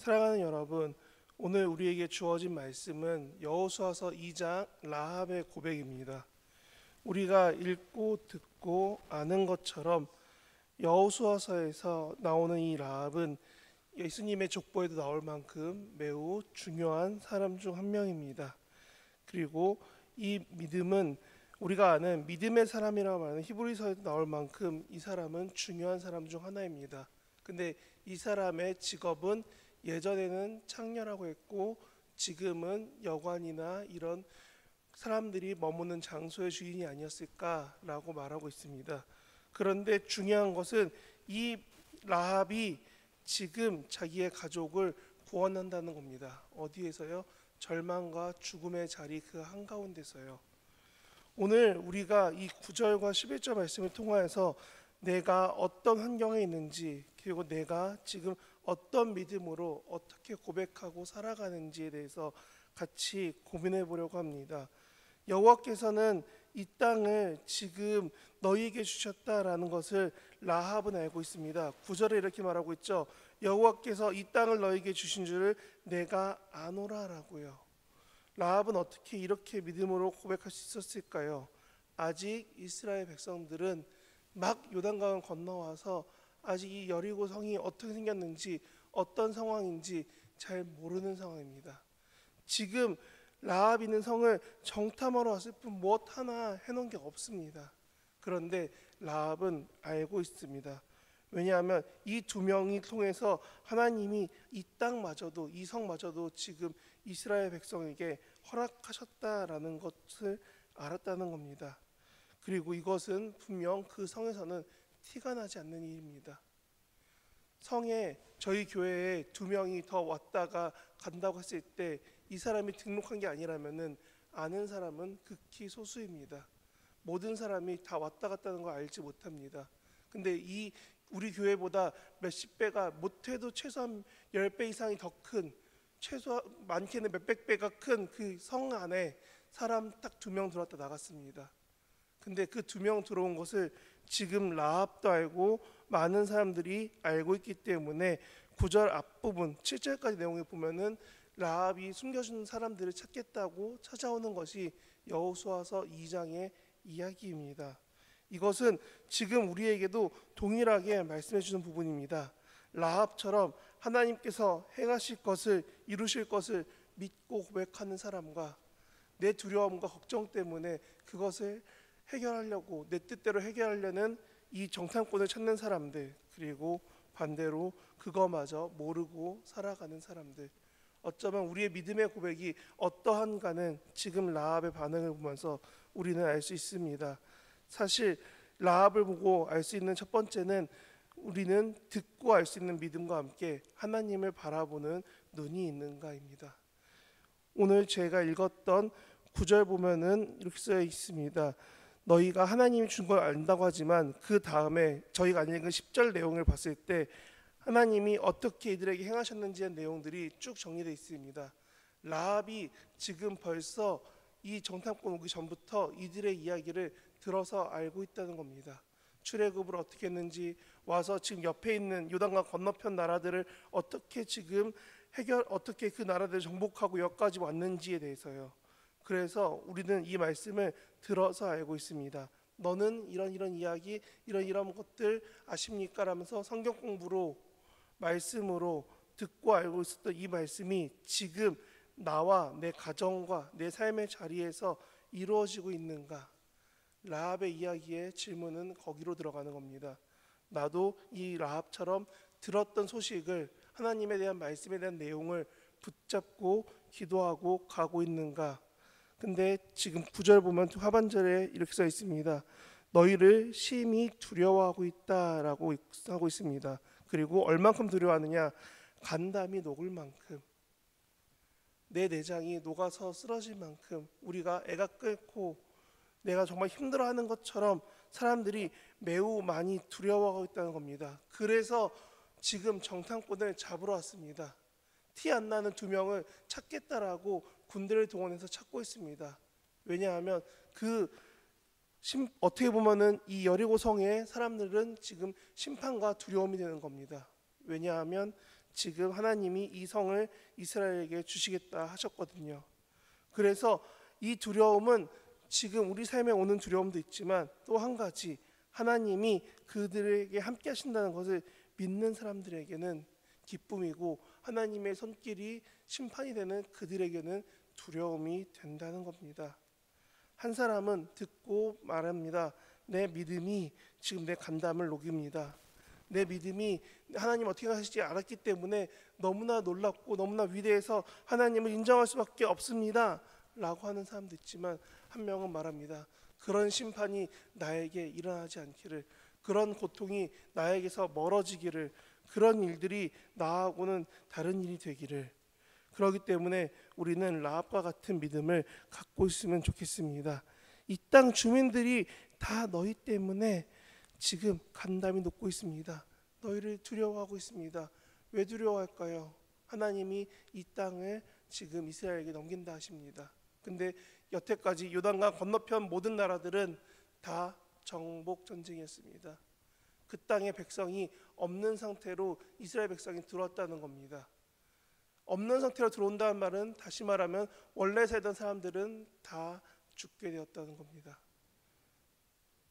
사랑하는 여러분, 오늘 우리에게 주어진 말씀은 여호수아서 2장 라합의 고백입니다. 우리가 읽고 듣고 아는 것처럼 여호수아서에서 나오는 이 라합은 예수님의 족보에도 나올 만큼 매우 중요한 사람 중 한 명입니다. 그리고 이 믿음은 우리가 아는 믿음의 사람이라고 말하는 히브리서에도 나올 만큼 이 사람은 중요한 사람 중 하나입니다. 근데 이 사람의 직업은 예전에는 창녀라고 했고 지금은 여관이나 이런 사람들이 머무는 장소의 주인이 아니었을까라고 말하고 있습니다. 그런데 중요한 것은 이 라합이 지금 자기의 가족을 구원한다는 겁니다. 어디에서요? 절망과 죽음의 자리 그 한가운데서요. 오늘 우리가 이 9절과 11절 말씀을 통하여서 내가 어떤 환경에 있는지, 그리고 내가 지금 어떤 믿음으로 어떻게 고백하고 살아가는지에 대해서 같이 고민해 보려고 합니다. 여호와께서는 이 땅을 지금 너희에게 주셨다라는 것을 라합은 알고 있습니다. 9절에 이렇게 말하고 있죠. 여호와께서 이 땅을 너희에게 주신 줄을 내가 아노라라고요. 라합은 어떻게 이렇게 믿음으로 고백할 수 있었을까요? 아직 이스라엘 백성들은 막 요단강을 건너와서 아직 이 여리고 성이 어떻게 생겼는지 어떤 상황인지 잘 모르는 상황입니다. 지금 라합 있는 성을 정탐하러 왔을 뿐 무엇 하나 해놓은 게 없습니다. 그런데 라합은 알고 있습니다. 왜냐하면 이 두 명이 통해서 하나님이 이 땅마저도 이 성마저도 지금 이스라엘 백성에게 허락하셨다라는 것을 알았다는 겁니다. 그리고 이것은 분명 그 성에서는 티가 나지 않는 일입니다. 성에 저희 교회에 두 명이 더 왔다가 간다고 했을 때 이 사람이 등록한 게 아니라면은 아는 사람은 극히 소수입니다. 모든 사람이 다 왔다 갔다는 걸 알지 못합니다. 근데 이 우리 교회보다 몇십 배가 못해도 최소한 10배 이상이 더 큰, 최소 많게는 몇백 배가 큰 그 성 안에 사람 딱 두 명 들어왔다 나갔습니다. 근데 그 두 명 들어온 것을 지금 라합도 알고 많은 사람들이 알고 있기 때문에 9절 앞부분 7절까지 내용을 보면은 라합이 숨겨진 사람들을 찾겠다고 찾아오는 것이 여호수아서 2장의 이야기입니다. 이것은 지금 우리에게도 동일하게 말씀해 주는 부분입니다. 라합처럼 하나님께서 행하실 것을 이루실 것을 믿고 고백하는 사람과 내 두려움과 걱정 때문에 그것을 해결하려고 내 뜻대로 해결하려는 이 정탐꾼을 찾는 사람들, 그리고 반대로 그거마저 모르고 살아가는 사람들, 어쩌면 우리의 믿음의 고백이 어떠한가는 지금 라합의 반응을 보면서 우리는 알 수 있습니다. 사실 라합을 보고 알 수 있는 첫 번째는 우리는 듣고 알 수 있는 믿음과 함께 하나님을 바라보는 눈이 있는가입니다. 오늘 제가 읽었던 9절 보면은 이렇게 써 있습니다. 너희가 하나님이 준 걸 안다고 하지만 그 다음에 저희가 안 읽은 10절 내용을 봤을 때 하나님이 어떻게 이들에게 행하셨는지의 내용들이 쭉 정리되어 있습니다. 라합이 지금 벌써 이 정탐꾼 오기 전부터 이들의 이야기를 들어서 알고 있다는 겁니다. 출애굽을 어떻게 했는지, 와서 지금 옆에 있는 요단강 건너편 나라들을 어떻게 지금 어떻게 그 나라들을 정복하고 여기까지 왔는지에 대해서요. 그래서 우리는 이 말씀을 들어서 알고 있습니다. 너는 이런 이야기, 이런 것들 아십니까? 라면서 성경 공부로 말씀으로 듣고 알고 있었던 이 말씀이 지금 나와 내 가정과 내 삶의 자리에서 이루어지고 있는가? 라합의 이야기의 질문은 거기로 들어가는 겁니다. 나도 이 라합처럼 들었던 소식을, 하나님에 대한 말씀에 대한 내용을 붙잡고 기도하고 가고 있는가? 근데 지금 9절 보면 하반절에 이렇게 써 있습니다. 너희를 심히 두려워하고 있다라고 하고 있습니다. 그리고 얼만큼 두려워하느냐? 간담이 녹을 만큼, 내 내장이 녹아서 쓰러질 만큼 우리가 애가 끓고 내가 정말 힘들어하는 것처럼 사람들이 매우 많이 두려워하고 있다는 겁니다. 그래서 지금 정탐꾼을 잡으러 왔습니다. 티 안 나는 두 명을 찾겠다라고 군대를 동원해서 찾고 있습니다. 왜냐하면 어떻게 보면은 이 여리고 성의 사람들은 지금 심판과 두려움이 되는 겁니다. 왜냐하면 지금 하나님이 이 성을 이스라엘에게 주시겠다 하셨거든요. 그래서 이 두려움은 지금 우리 삶에 오는 두려움도 있지만 또 한 가지, 하나님이 그들에게 함께 하신다는 것을 믿는 사람들에게는 기쁨이고 하나님의 손길이 심판이 되는 그들에게는 두려움이 된다는 겁니다. 한 사람은 듣고 말합니다. 내 믿음이 지금 내 간담을 녹입니다. 내 믿음이 하나님 어떻게 하실지 알았기 때문에 너무나 놀랍고 너무나 위대해서 하나님을 인정할 수밖에 없습니다 라고 하는 사람도 있지만, 한 명은 말합니다. 그런 심판이 나에게 일어나지 않기를, 그런 고통이 나에게서 멀어지기를, 그런 일들이 나하고는 다른 일이 되기를. 그렇기 때문에 우리는 라합과 같은 믿음을 갖고 있으면 좋겠습니다. 이 땅 주민들이 다 너희 때문에 지금 간담이 녹고 있습니다. 너희를 두려워하고 있습니다. 왜 두려워할까요? 하나님이 이 땅을 지금 이스라엘에게 넘긴다 하십니다. 근데 여태까지 요단강 건너편 모든 나라들은 다 정복 전쟁이었습니다. 그 땅의 백성이 없는 상태로 이스라엘 백성이 들어왔다는 겁니다. 없는 상태로 들어온다는 말은 다시 말하면 원래 살던 사람들은 다 죽게 되었다는 겁니다.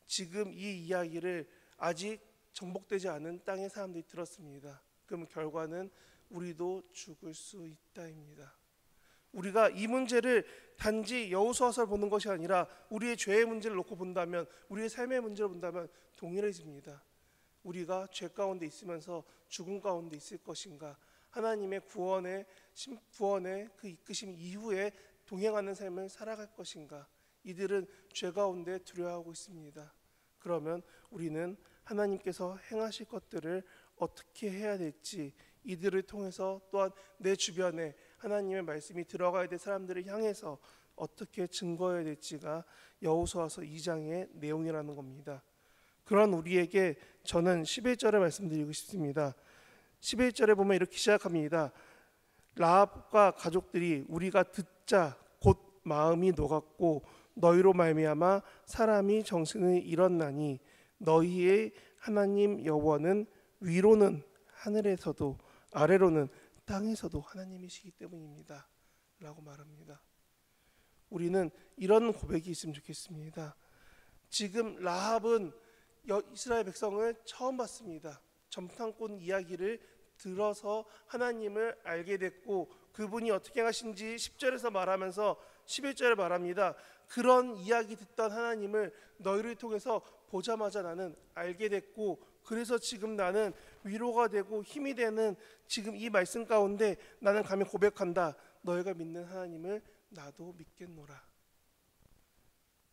지금 이 이야기를 아직 정복되지 않은 땅의 사람들이 들었습니다. 그럼 결과는 우리도 죽을 수 있다입니다. 우리가 이 문제를 단지 여호수아서를 보는 것이 아니라 우리의 죄의 문제를 놓고 본다면, 우리의 삶의 문제를 본다면 동일해집니다. 우리가 죄 가운데 있으면서 죽음 가운데 있을 것인가, 하나님의 구원의 그 이끄심 이후에 동행하는 삶을 살아갈 것인가, 이들은 죄 가운데 두려워하고 있습니다. 그러면 우리는 하나님께서 행하실 것들을 어떻게 해야 될지, 이들을 통해서 또한 내 주변에 하나님의 말씀이 들어가야 될 사람들을 향해서 어떻게 증거해야 될지가 여호수아서 2장의 내용이라는 겁니다. 그런 우리에게 저는 11절을 말씀드리고 싶습니다. 11절에 보면 이렇게 시작합니다. 라합과 가족들이 우리가 듣자 곧 마음이 녹았고 너희로 말미암아 사람이 정신을 잃었나니 너희의 하나님 여호와는 위로는 하늘에서도 아래로는 땅에서도 하나님이시기 때문입니다 라고 말합니다. 우리는 이런 고백이 있으면 좋겠습니다. 지금 라합은 이스라엘 백성을 처음 봤습니다. 점탕꾼 이야기를 들어서 하나님을 알게 됐고, 그분이 어떻게 하신지 10절에서 말하면서 11절에 말합니다. 그런 이야기 듣던 하나님을 너희를 통해서 보자마자 나는 알게 됐고, 그래서 지금 나는 위로가 되고 힘이 되는 지금 이 말씀 가운데 나는 감히 고백한다. 너희가 믿는 하나님을 나도 믿겠노라.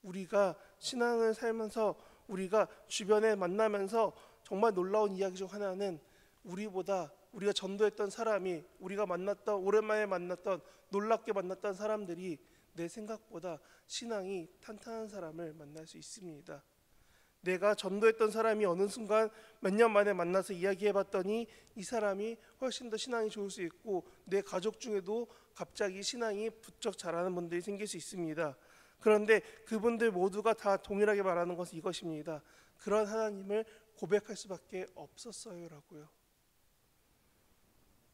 우리가 신앙을 살면서 우리가 주변에 만나면서 정말 놀라운 이야기 중 하나는, 우리가 전도했던 사람이, 우리가 만났던, 오랜만에 만났던, 놀랍게 만났던 사람들이 내 생각보다 신앙이 탄탄한 사람을 만날 수 있습니다. 내가 전도했던 사람이 어느 순간 몇 년 만에 만나서 이야기해봤더니 이 사람이 훨씬 더 신앙이 좋을 수 있고, 내 가족 중에도 갑자기 신앙이 부쩍 자라는 분들이 생길 수 있습니다. 그런데 그분들 모두가 다 동일하게 말하는 것은 이것입니다. 그런 하나님을 고백할 수밖에 없었어요라고요.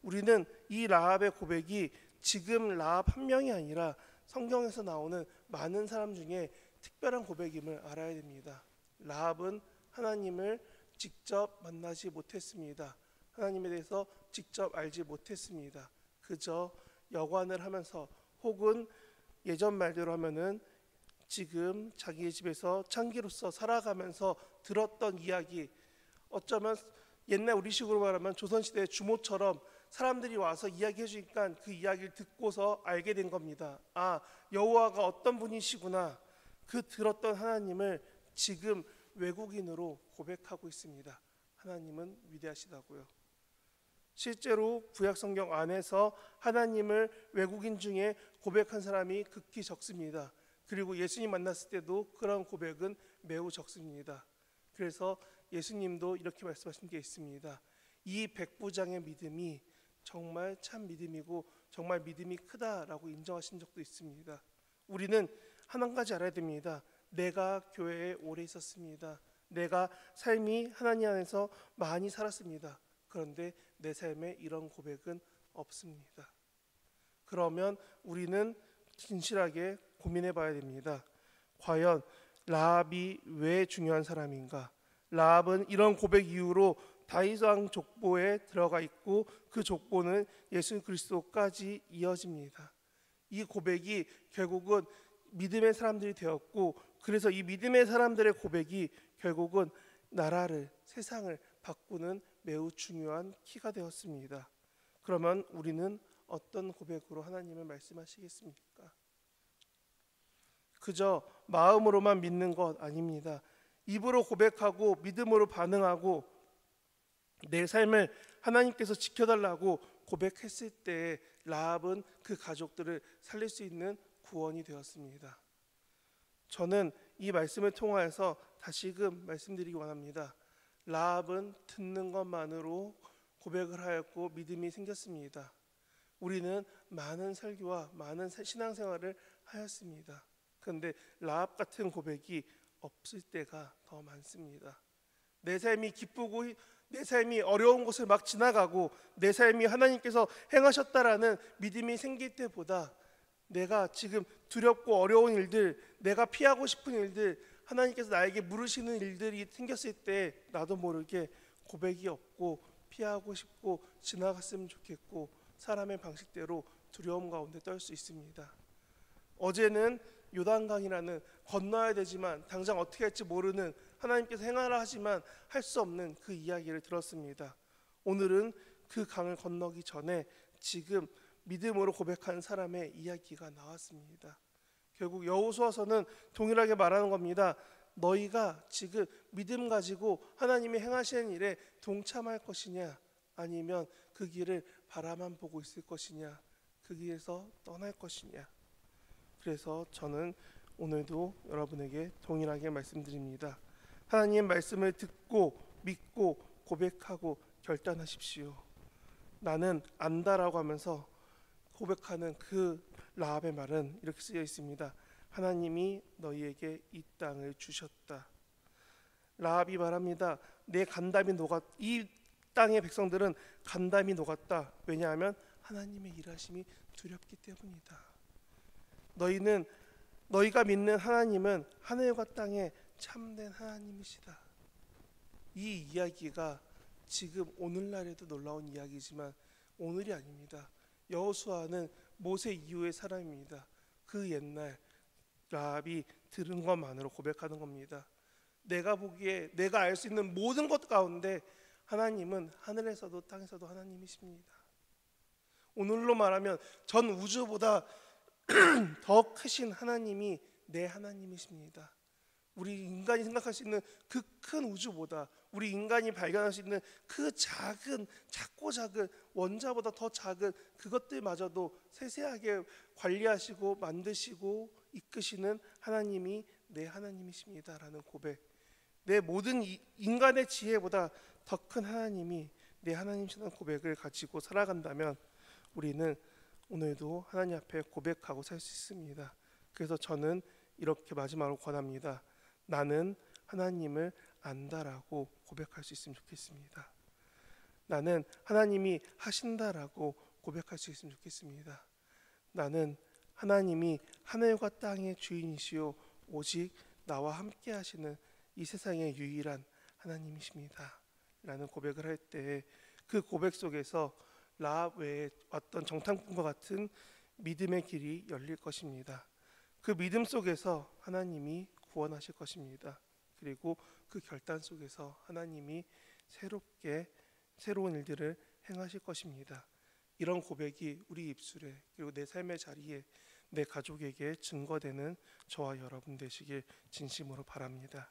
우리는 이 라합의 고백이 지금 라합 한 명이 아니라 성경에서 나오는 많은 사람 중에 특별한 고백임을 알아야 됩니다. 라합은 하나님을 직접 만나지 못했습니다. 하나님에 대해서 직접 알지 못했습니다. 그저 여관을 하면서, 혹은 예전 말대로 하면은 지금 자기의 집에서 창기로서 살아가면서 들었던 이야기, 어쩌면 옛날 우리식으로 말하면 조선시대 주모처럼 사람들이 와서 이야기해 주니까 그 이야기를 듣고서 알게 된 겁니다. 아, 여호와가 어떤 분이시구나. 그 들었던 하나님을 지금 외국인으로 고백하고 있습니다. 하나님은 위대하시다고요. 실제로 구약성경 안에서 하나님을 외국인 중에 고백한 사람이 극히 적습니다. 그리고 예수님 만났을 때도 그런 고백은 매우 적습니다. 그래서 예수님도 이렇게 말씀하신 게 있습니다. 이 백부장의 믿음이 정말 참 믿음이고 정말 믿음이 크다라고 인정하신 적도 있습니다. 우리는 한 가지 알아야 됩니다. 내가 교회에 오래 있었습니다. 내가 삶이 하나님 안에서 많이 살았습니다. 그런데 내 삶에 이런 고백은 없습니다. 그러면 우리는 진실하게 고민해 봐야 됩니다. 과연 라합이 왜 중요한 사람인가? 라합은 이런 고백 이후로 다윗 왕 족보에 들어가 있고 그 족보는 예수 그리스도까지 이어집니다. 이 고백이 결국은 믿음의 사람들이 되었고, 그래서 이 믿음의 사람들의 고백이 결국은 나라를, 세상을 바꾸는 매우 중요한 키가 되었습니다. 그러면 우리는 어떤 고백으로 하나님을 말씀하시겠습니까? 그저 마음으로만 믿는 것 아닙니다. 입으로 고백하고 믿음으로 반응하고 내 삶을 하나님께서 지켜달라고 고백했을 때 라합은 그 가족들을 살릴 수 있는 구원이 되었습니다. 저는 이 말씀을 통하여서 다시금 말씀드리기 원합니다. 라합은 듣는 것만으로 고백을 하였고 믿음이 생겼습니다. 우리는 많은 설교와 많은 신앙생활을 하였습니다. 그런데 라합 같은 고백이 없을 때가 더 많습니다. 내 삶이 기쁘고 내 삶이 어려운 곳을 막 지나가고 내 삶이 하나님께서 행하셨다라는 믿음이 생길 때보다 내가 지금 두렵고 어려운 일들, 내가 피하고 싶은 일들, 하나님께서 나에게 물으시는 일들이 생겼을 때 나도 모르게 고백이 없고 피하고 싶고 지나갔으면 좋겠고 사람의 방식대로 두려움 가운데 떨 수 있습니다. 어제는 요단강이라는 건너야 되지만 당장 어떻게 할지 모르는, 하나님께서 행하라 하지만 할 수 없는 그 이야기를 들었습니다. 오늘은 그 강을 건너기 전에 지금 믿음으로 고백한 사람의 이야기가 나왔습니다. 결국 여호수아서는 동일하게 말하는 겁니다. 너희가 지금 믿음 가지고 하나님이 행하시는 일에 동참할 것이냐, 아니면 그 길을 바라만 보고 있을 것이냐, 그 길에서 떠날 것이냐. 그래서 저는 오늘도 여러분에게 동일하게 말씀드립니다. 하나님의 말씀을 듣고 믿고 고백하고 결단하십시오. 나는 안다라고 하면서 고백하는 그 라합의 말은 이렇게 쓰여 있습니다. 하나님이 너희에게 이 땅을 주셨다. 라합이 말합니다. 내 간담이 녹았, 이 땅의 백성들은 간담이 녹았다. 왜냐하면 하나님의 일하심이 두렵기 때문이다. 너희가 믿는 하나님은 하늘과 땅의 참된 하나님이시다. 이 이야기가 지금 오늘날에도 놀라운 이야기지만 오늘이 아닙니다. 여호수아는 모세 이후의 사람입니다. 그 옛날 라합이 들은 것만으로 고백하는 겁니다. 내가 보기에 내가 알 수 있는 모든 것 가운데 하나님은 하늘에서도 땅에서도 하나님이십니다. 오늘로 말하면 전 우주보다 더 크신 하나님이 내 하나님이십니다. 우리 인간이 생각할 수 있는 그 큰 우주보다, 우리 인간이 발견할 수 있는 그 작고 작은 원자보다 더 작은 그것들마저도 세세하게 관리하시고 만드시고 이끄시는 하나님이 내 하나님이십니다라는 고백. 내 모든 인간의 지혜보다 더 큰 하나님이 내 하나님이시라는 고백을 가지고 살아간다면 우리는 오늘도 하나님 앞에 고백하고 살 수 있습니다. 그래서 저는 이렇게 마지막으로 권합니다. 나는 하나님을 안다라고 고백할 수 있으면 좋겠습니다. 나는 하나님이 하신다라고 고백할 수 있으면 좋겠습니다. 나는 하나님이 하늘과 땅의 주인이시오 오직 나와 함께 하시는 이 세상의 유일한 하나님이십니다 라는 고백을 할 때 그 고백 속에서 라합 외에 어떤 정탐꾼과 같은 믿음의 길이 열릴 것입니다. 그 믿음 속에서 하나님이 구원하실 것입니다. 그리고 그 결단 속에서 하나님이 새로운 일들을 행하실 것입니다. 이런 고백이 우리 입술에 그리고 내 삶의 자리에 내 가족에게 증거되는 저와 여러분 되시길 진심으로 바랍니다.